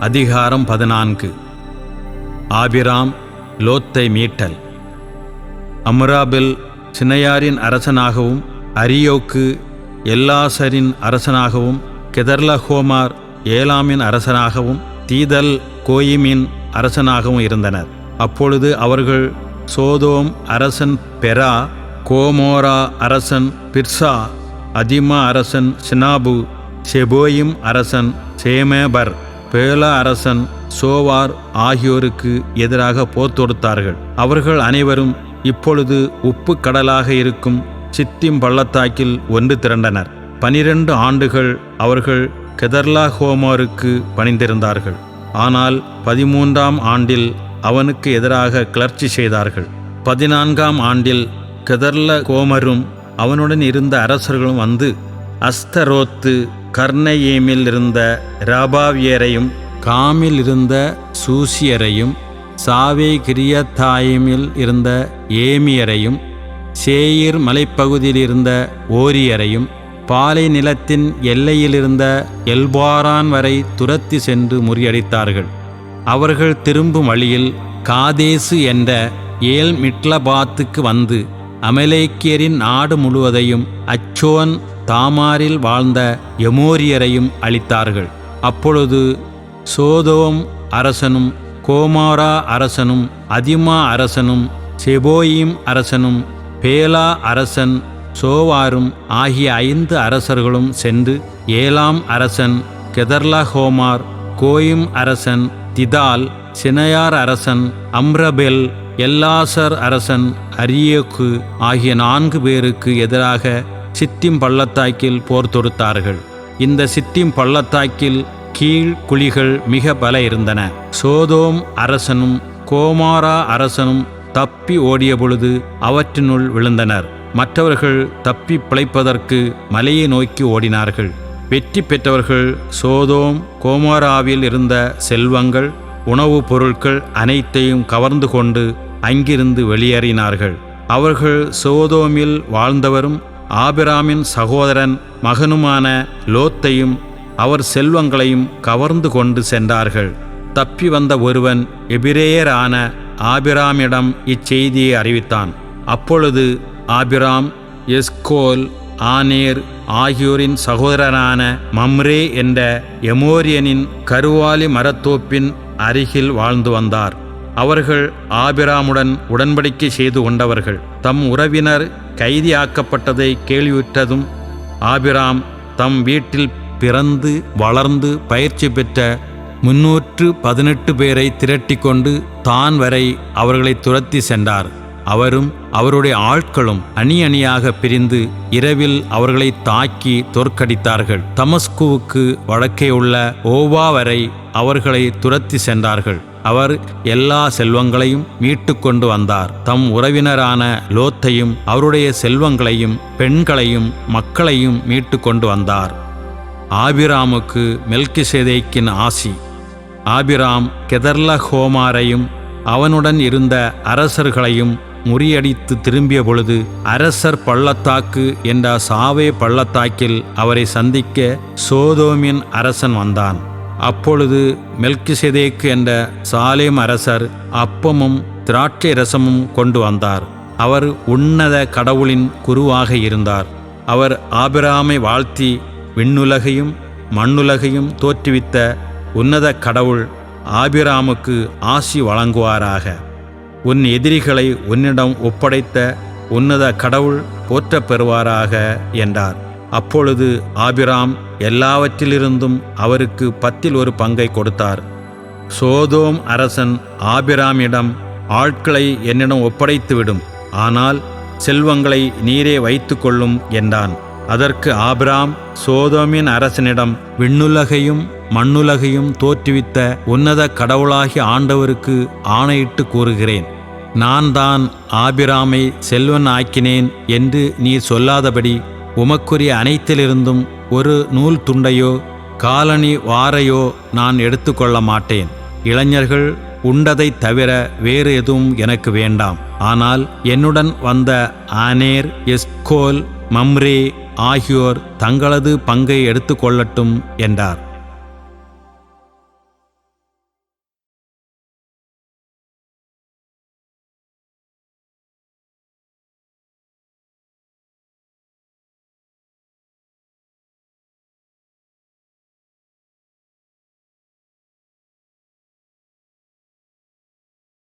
அதிகாரம் 14. ஆபிராம் லோத்தை மீட்டல். அம்ராபெல் சினையாரின் அரசனாகவும், அரியோக்கு எல்லாசரின் அரசனாகவும், கெதர்லஹோமார் ஏலாமின் அரசனாகவும், தீதல் கோயிமின் அரசனாகவும் இருந்தனர். அப்பொழுது அவர்கள் சோதோம் அரசன் பெரா, கோமோரா அரசன் பிர்சா, அதிமா அரசன் சினாபு, செபோயிம் அரசன் சேமேபர், பேலா அரசன் சோவார் ஆகியோருக்கு எதிராக போர் தொடுத்தார்கள். அவர்கள் அனைவரும் இப்பொழுது உப்பு கடலாக இருக்கும் சித்திம் பள்ளத்தாக்கில் ஒன்று திரண்டனர். 12 ஆண்டுகள் அவர்கள் கெதர்லாஹோமருக்கு பணிந்திருந்தார்கள். ஆனால் 13ஆம் ஆண்டில் அவனுக்கு எதிராக கிளர்ச்சி செய்தார்கள். 14ஆம் ஆண்டில் கெதர்லகோமரும் அவனுடன் இருந்த அரசர்களும் வந்து அஸ்தரோத்து கர்னயேமில் இருந்த ராபாவியரையும், காமில் இருந்த சூசியரையும், சாவே கிரியத்தாயிமில் இருந்த ஏமியரையும், சேயிர் மலைப்பகுதியில் இருந்த ஓரியரையும், பாலை நிலத்தின் எல்லையிலிருந்த எல்பாரான் வரை துரத்தி சென்று முறியடித்தார்கள். அவர்கள் திரும்பும் வழியில் காதேசு என்ற ஏல் மிட்லபாத்துக்கு வந்து அமலேக்கியரின் நாடு முழுவதையும், அச்சோன் தாமாரில் வாழ்ந்த எமோரியரையும் அழித்தார்கள். அப்பொழுது சோதோம் அரசனும், கோமோரா அரசனும், அதிமா அரசனும், செபோயிம் அரசனும், பேலா அரசன் சோவாரும் ஆகிய 5 அரசர்களும் சென்று ஏலாம் அரசன் கெதர்லஹோமார், கோயிம் அரசன் திதால், சினையார் அரசன் அம்ரபெல், எல்லாசர் அரசன் அரியோக்கு ஆகிய 4 பேருக்கு எதிராக சித்திம் பள்ளத்தாக்கில் போர் தொடுத்தார்கள். இந்த சித்திம் பள்ளத்தாக்கில் கீழ் குழிகள் மிக பல இருந்தன. சோதோம் அரசனும் கோமாரா அரசனும் தப்பி ஓடிய பொழுது அவற்றினுள் விழுந்தனர். மற்றவர்கள் தப்பி பிழைப்பதற்கு மலையை நோக்கி ஓடினார்கள். வெற்றி பெற்றவர்கள் சோதோம் கோமோராவில் இருந்த செல்வங்கள், உணவுப் பொருட்கள் அனைத்தையும் கவர்ந்து கொண்டு அங்கிருந்து வெளியேறினார்கள். அவர்கள் சோதோமில் வாழ்ந்தவரும் ஆபிராமின் சகோதரன் மகனுமான லோத்தையும் அவர் செல்வங்களையும் கவர்ந்து கொண்டு சென்றார்கள். தப்பி வந்த ஒருவன் எபிரேயரான ஆபிராமிடம் இச்செய்தியை அறிவித்தான். அப்பொழுது ஆபிராம் எஸ்கோல், ஆனேர் ஆகியோரின் சகோதரனான மம்ரே என்ற எமோரியனின் கருவாலி மரத்தோப்பின் அருகில் வாழ்ந்து வந்தார். அவர்கள் ஆபிராமுடன் உடன்படிக்கை செய்து கொண்டவர்கள். தம் உறவினர் கைதியாக்கப்பட்டதை கேள்வியுற்றதும் ஆபிராம் தம் வீட்டில் பிறந்து வளர்ந்து பயிற்சி பெற்ற 318 பேரை திரட்டி கொண்டு தான் வரை அவர்களை துரத்தி சென்றார். அவரும் அவருடைய ஆட்களும் அணி அணியாக பிரிந்து இரவில் அவர்களை தாக்கி தோற்கடித்தார்கள். தமஸ்குவுக்கு வடக்கே உள்ள ஓவா வரை அவர்களை துரத்தி சென்றார்கள். அவர் எல்லா செல்வங்களையும் மீட்டு கொண்டு வந்தார். தம் உறவினரான லோத்தையும் அவருடைய செல்வங்களையும் பெண்களையும் மக்களையும் மீட்டு கொண்டு வந்தார். ஆபிராமுக்கு மெல்கிசேதேக்கின் ஆசி. ஆபிராம் கெதர்லஹோமாரையும் அவனுடன் இருந்த அரசர்களையும் முறியடித்து திரும்பிய பொழுது அரசர் பள்ளத்தாக்கு என்ற சாவே பள்ளத்தாக்கில் அவரை சந்திக்க சோதோமின் அரசன் வந்தான். அப்பொழுது மெல்கிசேதேக்கு என்ற சாலேம் அரசர் அப்பமும் திராட்சை ரசமும் கொண்டு வந்தார். அவர் உன்னத கடவுளின் குருவாக இருந்தார். அவர் ஆபிராமை வாழ்த்தி, விண்ணுலகையும் மண்ணுலகையும் தோற்றுவித்த உன்னத கடவுள் ஆபிராமுக்கு ஆசி வழங்குவாராக. உன் எதிரிகளை உன்னிடம் ஒப்படைத்த உன்னத கடவுள் போற்றப் பெறுவாராக என்றார். அப்பொழுது ஆபிராம் எல்லாவற்றிலிருந்தும் அவருக்கு 10 1 பங்கை கொடுத்தார். சோதோம் அரசன் ஆபிராமிடம், ஆட்களை என்னிடம் ஒப்படைத்துவிடும், ஆனால் செல்வங்களை நீரே வைத்து கொள்ளும் என்றான். அதற்கு ஆபிராம் சோதோமின் அரசனிடம், விண்ணுலகையும் மண்ணுலகையும் தோற்றுவித்த உன்னத கடவுளாகிய ஆண்டவருக்கு ஆணையிட்டு கூறுகிறேன், நான் தான் ஆபிராமை செல்வன் ஆக்கினேன் என்று நீர் சொல்லாதபடி உமக்குரிய அனைத்திலிருந்தும் ஒரு நூல் துண்டையோ காலணி வாரையோ நான் எடுத்துக்கொள்ள மாட்டேன். இளைஞர்கள் உண்டதை தவிர வேறு எதுவும் எனக்கு வேண்டாம். ஆனால் என்னுடன் வந்த ஆனேர், எஸ்கோல், மம்ரே ஆகியோர் தங்களது பங்கை எடுத்துக்கொள்ளட்டும் என்றார்.